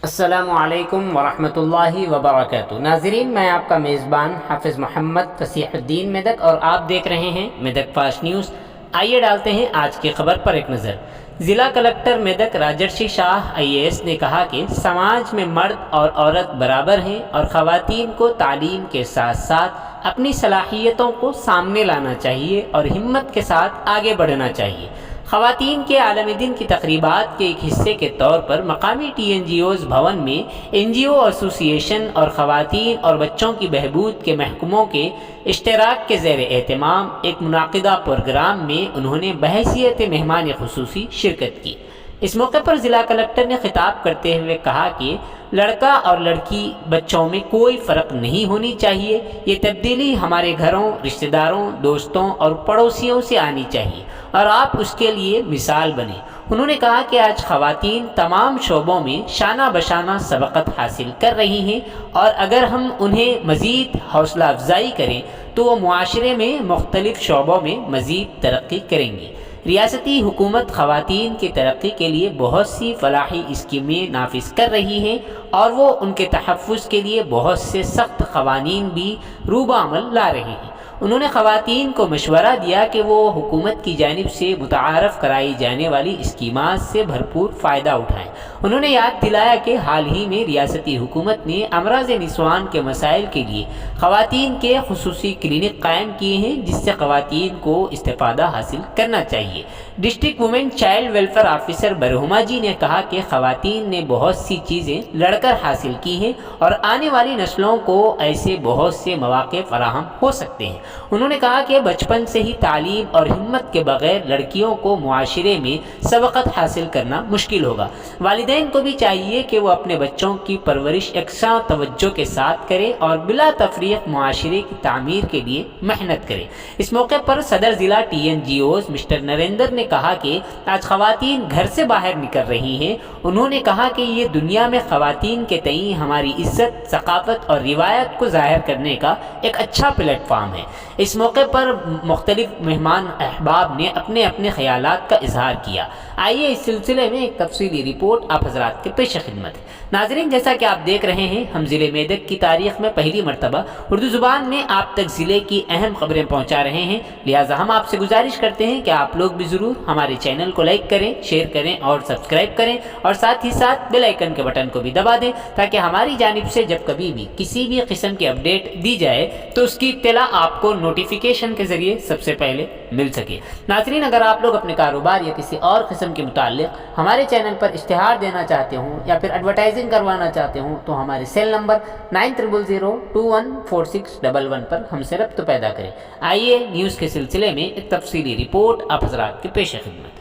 अस्सलामुअलैकुम वरहमतुल्लाहि वबरकातुहू। नाज़रीन, मैं आपका मेज़बान हाफिज़ मोहम्मद फसीहुद्दीन मेदक और आप देख रहे हैं मेदक फास्ट न्यूज़। आइए डालते हैं आज की खबर पर एक नज़र। ज़िला कलेक्टर मेदक राजर्षि शाह IAS ने कहा कि समाज में मर्द और औरत बराबर हैं और ख़वातीन को तालीम के साथ साथ अपनी सलाहियतों को सामने लाना चाहिए और हिम्मत के साथ आगे बढ़ना चाहिए। ख़वातीन के आलमी दिन की तकरीबात के एक हिस्से के तौर पर मकामी TNGOs भवन में NGO एसोसिएशन और ख़वातीन और बच्चों की बहबूद के महकमों के इश्तराक के ज़ेर एहतमाम एक मुनाक़िदा प्रोग्राम में उन्होंने बहैसियत मेहमान ख़ुसूसी शिरकत की। इस मौके पर ज़िला कलेक्टर ने खिताब करते हुए कहा कि लड़का और लड़की बच्चों में कोई फ़र्क नहीं होनी चाहिए। ये तब्दीली हमारे घरों, रिश्तेदारों, दोस्तों और पड़ोसियों से आनी चाहिए और आप उसके लिए मिसाल बने। उन्होंने कहा कि आज ख़वातीन तमाम शोबों में शाना बशाना सबक़त हासिल कर रही हैं और अगर हम उन्हें मज़ीद हौसला अफजाई करें तो वो मुआशरे में मुख्तलिफ़ शोबों में मज़ीद तरक्की करेंगी। रियासती हुकूमत ख़वातीन की तरक्की के लिए बहुत सी फलाही स्कीमें नाफिज कर रही हैं और वो उनके तहफ़्फ़ुज़ के लिए बहुत से सख्त क़वानीन भी रूबामल ला रहे हैं। उन्होंने ख़वातीन को मशवरा दिया कि वो हुकूमत की जानिब से मुतारफ़ कराई जाने वाली स्कीमात से भरपूर फ़ायदा उठाएँ। उन्होंने याद दिलाया कि हाल ही में रियासती हुकूमत ने अमराज़ निस्वान के मसाइल के लिए ख़वातीन के खुसूसी क्लिनिक कायम किए हैं, जिससे ख़वातीन को इस्तिफ़ादा हासिल करना चाहिए। District women child welfare officer Barhuma ji ने कहा कि ख़वातीन ने बहुत सी चीज़ें लड़कर हासिल की हैं और आने वाली नस्लों को ऐसे बहुत से मौक़े फ़राहम हो सकते हैं। उन्होंने कहा कि बचपन से ही तालीम और हिम्मत के बग़ैर लड़कियों को मुआशरे में सबक़त हासिल करना मुश्किल होगा। वालिदैन को भी चाहिए कि वो अपने बच्चों की परवरिश यकसा तवज्जो के साथ करें और बिला तफरीक़ मुआशरे की तामीर के लिए मेहनत करें। इस मौके पर सदर ज़िला TNGOs मिस्टर नरेंद्र ने कहा कि आज ख़वातीन घर से बाहर निकल रही हैं। उन्होंने कहा कि ये दुनिया में ख़वातीन के तई हमारी इज़्ज़त, सक़ाफ़त और रिवायत को ज़ाहिर करने का एक अच्छा प्लेटफार्म है। इस मौके पर मुख्तलिफ मेहमान अहबाब ने अपने अपने ख़यालात का इजहार किया। आइए इस सिलसिले में एक तफसीली रिपोर्ट आप हज़रात के पेश खिदमत है। नाज़रीन, जैसा कि आप देख रहे हैं, हम ज़िले मेदक की तारीख़ में पहली मरतबा उर्दू ज़ुबान में आप तक ज़िले की अहम ख़बरें पहुँचा रहे हैं। लिहाजा हम आपसे गुजारिश करते हैं कि आप लोग भी ज़रूर हमारे चैनल को लाइक करें, शेयर करें और सब्सक्राइब करें और साथ ही साथ बेल आइकन के बटन को भी दबा दें ताकि हमारी जानिब से जब कभी भी किसी भी किस्म की अपडेट दी जाए तो उसकी इत्तला आपको नोटिफिकेशन के ज़रिए सबसे पहले मिल सके। नाज़रीन, अगर आप लोग अपने कारोबार या किसी और किस्म के मुताल्लिक़ हमारे चैनल पर इश्तिहार देना चाहते हों या फिर एडवर्टाइजिंग करवाना चाहते हों तो हमारे सेल नंबर 9000214611 पर हमसे रब्त पैदा करें। आइए न्यूज़ के सिलसिले में एक तफसीली रिपोर्ट आप हज़रात के पेश खिदमत।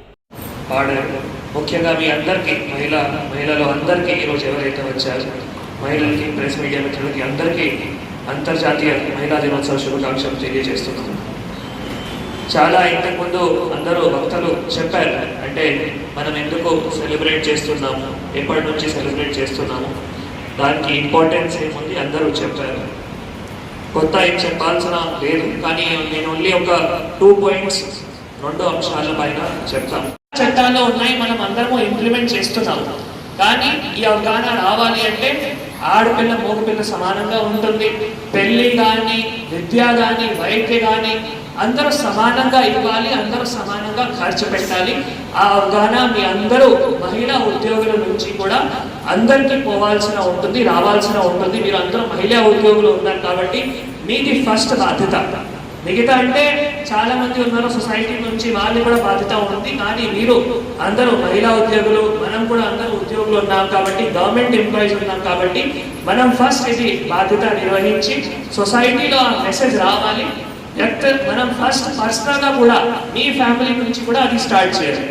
ముఖ్యంగా మీ అందరికీ మహిళలు అందరికీ ఈరోజు ఎవరైతే వచ్చారో మహిళలకి, ప్రెస్ మీడియా మిత్రులకి అందరికీ అంతర్జాతీయ మహిళా దినోత్సవ శుభాకాంక్షలు తెలియజేస్తున్నాను. చాలా ఇంతకుముందు అందరూ వక్తలు చెప్పారు, అంటే మనం ఎందుకు సెలబ్రేట్ చేస్తున్నాము, ఎప్పటి నుంచి సెలబ్రేట్ చేస్తున్నాము, దానికి ఇంపార్టెన్స్ ఏముంది అందరూ చెప్పారు. కొత్త ఏం చెప్పాల్సిన లేదు, కానీ నేను ఓన్లీ ఒక 2 పాయింట్స్ 2 అంశాల పైన చెప్తాను. చట్టాల్లో ఉన్నాయి, మనం అందరము ఇంప్లిమెంట్ చేస్తున్నాము. కానీ ఈ అవగాహన రావాలి అంటే ఆడపిల్ల మగపిల్ల సమానంగా ఉంటుంది. పెళ్లి కానీ, విద్య కానీ, వైద్య కానీ అందరూ సమానంగా ఇవ్వాలి, అందరూ సమానంగా ఖర్చు పెట్టాలి. ఆ అవగాహన మీ అందరూ మహిళా ఉద్యోగుల నుంచి కూడా అందరికీ పోవాల్సిన ఉంటుంది, రావాల్సిన ఉంటుంది. మీరు అందరూ మహిళా ఉద్యోగులు ఉన్నారు కాబట్టి మీది ఫస్ట్ బాధ్యత. మిగతా అంటే చాలా మంది ఉన్నారు సొసైటీ నుంచి, వాళ్ళు కూడా బాధ్యత ఉంటుంది. కానీ మీరు అందరూ మహిళా ఉద్యోగులు, మనం కూడా అందరూ ఉద్యోగులు ఉన్నాం కాబట్టి, గవర్నమెంట్ ఎంప్లాయీస్ ఉన్నాం కాబట్టి మనం ఫస్ట్ ఇది బాధ్యత నిర్వహించి సొసైటీలో ఆ మెసేజ్ రావాలి. మనం ఫస్ట్ పర్సనల్గా కూడా మీ ఫ్యామిలీ నుంచి కూడా అది స్టార్ట్ చేయాలి.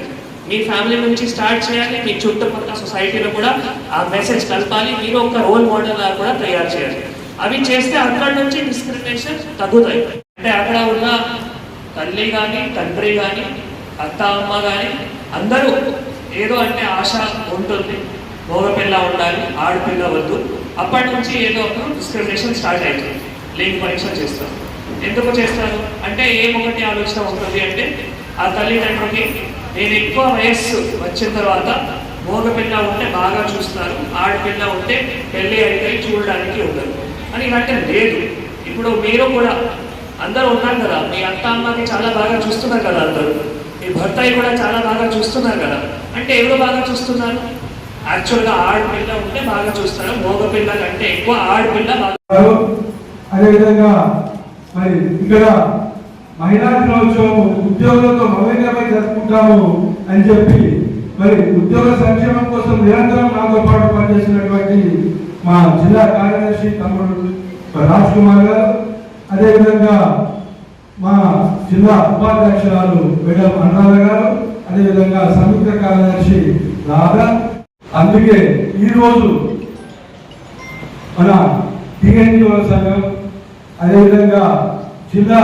మీ ఫ్యామిలీ నుంచి స్టార్ట్ చేయాలి. మీ చుట్టుపక్కల సొసైటీలో కూడా ఆ మెసేజ్ కలపాలి. మీరు ఒక రోల్ మోడల్గా కూడా తయారు చేయాలి. అవి చేస్తే అక్కడ నుంచి డిస్క్రిమినేషన్ తగ్గుతాయి. అంటే అక్కడ ఉన్న తల్లి కానీ, తండ్రి కానీ, అత్త అమ్మ కానీ అందరూ ఏదో అంటే ఆశ ఉంటుంది, మగపిల్ల ఉండాలి, ఆడపిల్ల వద్దు. అప్పటి నుంచి ఏదో ఒక డిస్క్రిమినేషన్ స్టార్ట్ అవుతుంది. లింగ పరీక్ష చేస్తారు. ఎందుకు చేస్తారు అంటే ఏమొకటి ఆలోచన ఉంటుంది అంటే ఆ తల్లిదండ్రులకి నేను ఎక్కువ వయస్సు వచ్చిన తర్వాత మగపిల్ల ఉంటే బాగా చూస్తారు, ఆడపిల్ల ఉంటే పెళ్ళి అయితే చూడడానికి ఉండదు అని. అంటే లేదు, ఇప్పుడు మీరు కూడా అందరూ ఉన్నారు కదా, మీ అత్త అమ్మకి చాలా బాగా చూస్తున్నారు కదా, అందరూ మీ భర్తయ్య కూడా చాలా బాగా చూస్తున్నారు కదా. అంటే ఎవరు బాగా చూస్తున్నారు? యాక్చువల్గా ఆడపిల్ల ఉంటే బాగా చూస్తారు, మగపిల్ల కంటే ఎక్కువ ఆడపిల్ల బాగా. అదేవిధంగా మరి ఇక్కడ మహిళా దినోత్సవం ఉద్యోగులతో మమేకమై జరుపుకుంటాము అని చెప్పి మరి ఉద్యోగ సంక్షేమం కోసం నిరంతరం నాతో పాటు పనిచేసినటువంటి మా జిల్లా కార్యదర్శి తమ్ముడు రాజ్ కుమార్ గారు, అదేవిధంగా మా జిల్లా ఉపాధ్యక్షురాలు మేడం అనురాధ గారు, అదేవిధంగా సంయుక్త కార్యదర్శి రాధా. అందుకే ఈరోజు మన టీఎన్జిఓ సంఘం, అదేవిధంగా జిల్లా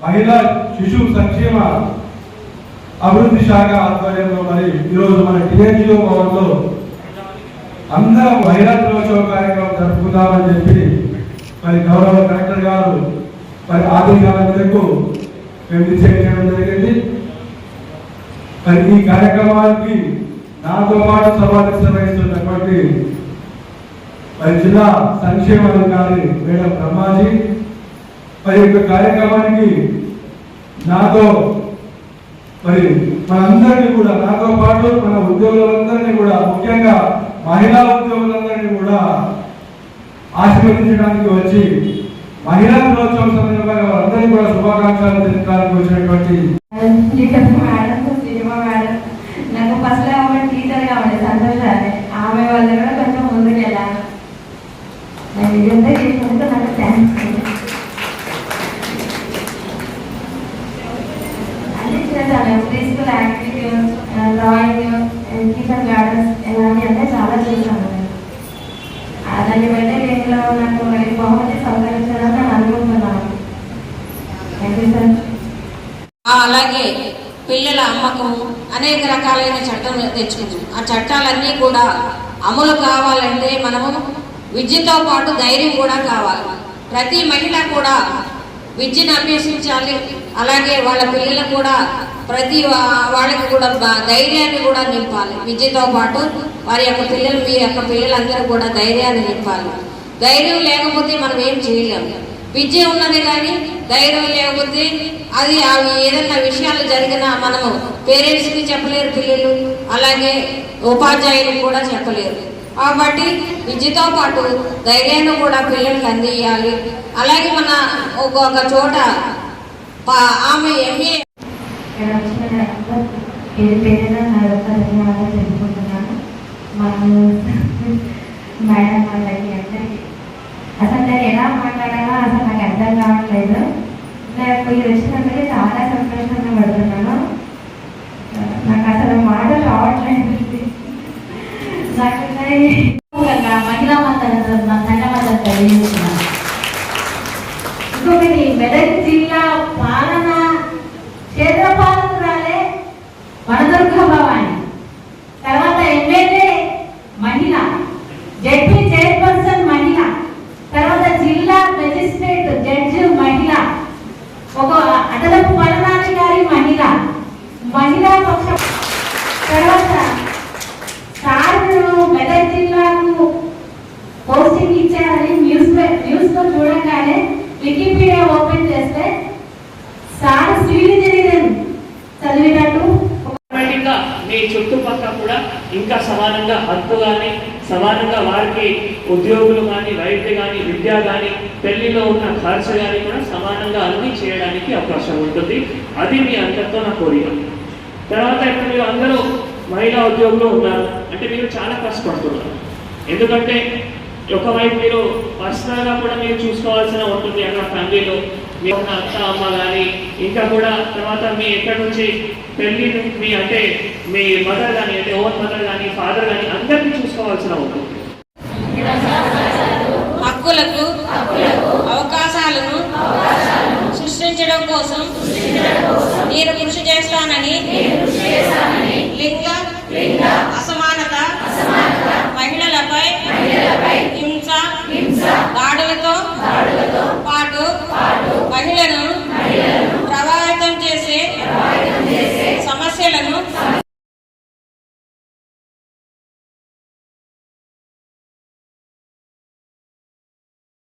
మహిళా శిశు సంక్షేమ అభివృద్ధి శాఖ ఆధ్వర్యంలో మరి ఈరోజు మన టీఎన్జిఓ భవన్లో అందరం మహిళా దినోత్సవ కార్యక్రమం జరుపుకుందామని చెప్పి మరి గౌరవ కలెక్టర్ గారు మరి ఆదేశాల మేరకు మేము నిశ్చయించడం జరిగింది. మరి ఈ కార్యక్రమానికి నాతో పాటు సభాధ్యక్షత వహిస్తున్నటువంటి మరి జిల్లా సంక్షేమ అధికారి మేడం బ్రహ్మాజీ, మరి యొక్క కార్యక్రమానికి నాతో మరి మనందరినీ కూడా, నాతో పాటు మన ఉద్యోగులందరినీ కూడా, ముఖ్యంగా మహిళా ఉద్యోగులందరినీ కూడా ఆశీర్వదించడానికి వచ్చి మహిళా దినోత్సవం సందర్భంగా వారందరినీ కూడా శుభాకాంక్షలు తెలియడానికి వచ్చినటువంటి నాకు ఫస్ట్ ఆమె టీచర్ కావాలి సంతోషాన్ని, ఆమె వల్ల కూడా కొంచెం ముందుకు వెళ్ళాను. నాకు ఇదంతా చేసినందుకు నాకు థ్యాంక్స్. అన్ని చేశాను, physical activities, drawing, kitchen gardens ఇలాంటి అంటే చాలా చేశాను. దాన్ని బట్టి దీంట్లో నాకు మరి బహుమతి సహకరించాలని నేను అనుకుంటున్నాను. Thank you sir. అలాగే పిల్లల అమ్మకము అనేక రకాలైన చట్టం తెచ్చుకుంటాం. ఆ చట్టాలన్నీ కూడా అమలు కావాలంటే మనము విద్యతో పాటు ధైర్యం కూడా కావాలి. ప్రతి మహిళ కూడా విద్యను అభ్యసించాలి. అలాగే వాళ్ళ పిల్లలకు కూడా ప్రతి వాళ్ళకి కూడా ధైర్యాన్ని కూడా నింపాలి. విద్యతో పాటు వారి యొక్క పిల్లలు, మీ యొక్క పిల్లలందరూ కూడా ధైర్యాన్ని నింపాలి. ధైర్యం లేకపోతే మనం ఏం చేయలేము. విద్య ఉన్నది కానీ ధైర్యం లేకపోతే అది అవి ఏదైనా విషయాలు జరిగినా మనము పేరెంట్స్కి చెప్పలేరు పిల్లలు, అలాగే ఉపాధ్యాయులకు కూడా చెప్పలేరు. కాబట్టి విద్యతో పాటు ధైర్యాన్ని కూడా పిల్లలకు అందియాలి. అలాగే మన ఒక చోట ఆమె ఎంఏ చెప్పుకుంటున్నాను. మేడం వాళ్ళకి అందరికీ అసలు నేను ఎలా మాట్లాడాలో అసలు నాకు అర్థం కావట్లేదు. నాకు ఇది వచ్చినందుకు చాలా సంతోషంగా పడుతున్నాను. నాకు అసలు మాటలు రావట్లేదు. నాకు మహిళా ధన్యవాదాలు తెలియజేస్తున్నాను. ఇంకొకటి, మెదక్ జిల్లా పాలన క్షేత్రపాలకురాలే వనదుర్గ భవాని, తర్వాత ఎమ్మెల్యే మహిళ, జడ్పీ చైర్పర్సన్ మహిళ, తర్వాత జిల్లా మెజిస్ట్రేట్ జడ్జి మహిళ, ఒక అదనపు వనరాధికారి మహిళ, మహిళా పక్ష, తర్వాత సార్ మెదక్ జిల్లాకు పోస్టింగ్ ఇచ్చారని న్యూస్లో చూడగానే వికీపీడియా ఓపెన్ చేస్తే సార్ శ్రీనిధిని చదివినట్టు మీ చుట్టుపక్కల కూడా ఇంకా సమానంగా హక్కు కానీ, సమానంగా వారికి ఉద్యోగులు కానీ, వైద్య కానీ, విద్య కానీ, పెళ్లిలో ఉన్న ఖర్చు కానీ కూడా సమానంగా అన్ని చేయడానికి అవకాశం ఉంటుంది. అది మీ అందరితో నా కోరిక. తర్వాత ఇప్పుడు మీరు అందరూ మహిళా ఉద్యోగులు ఉన్నారు అంటే మీరు చాలా కష్టపడుతున్నారు. ఎందుకంటే ఒకవైపు మీరు పర్సనల్గా కూడా మీరు చూసుకోవాల్సిన ఉంటుంది. అక్కడ ఫ్యామిలీలో మీ అత్త అమ్మ కానీ, ఇంకా కూడా తర్వాత మీ ఎక్కడి నుంచి పెళ్లి, మీ అంటే మీ మదర్ కానీ, అంటే ఓన్ మదర్ కానీ, ఫాదర్ కానీ అందరినీ చూసుకోవాల్సిన ఉంటుంది. హక్కులకు అవకాశాలను సృష్టించడం కోసం నేను కృషి చేస్తానని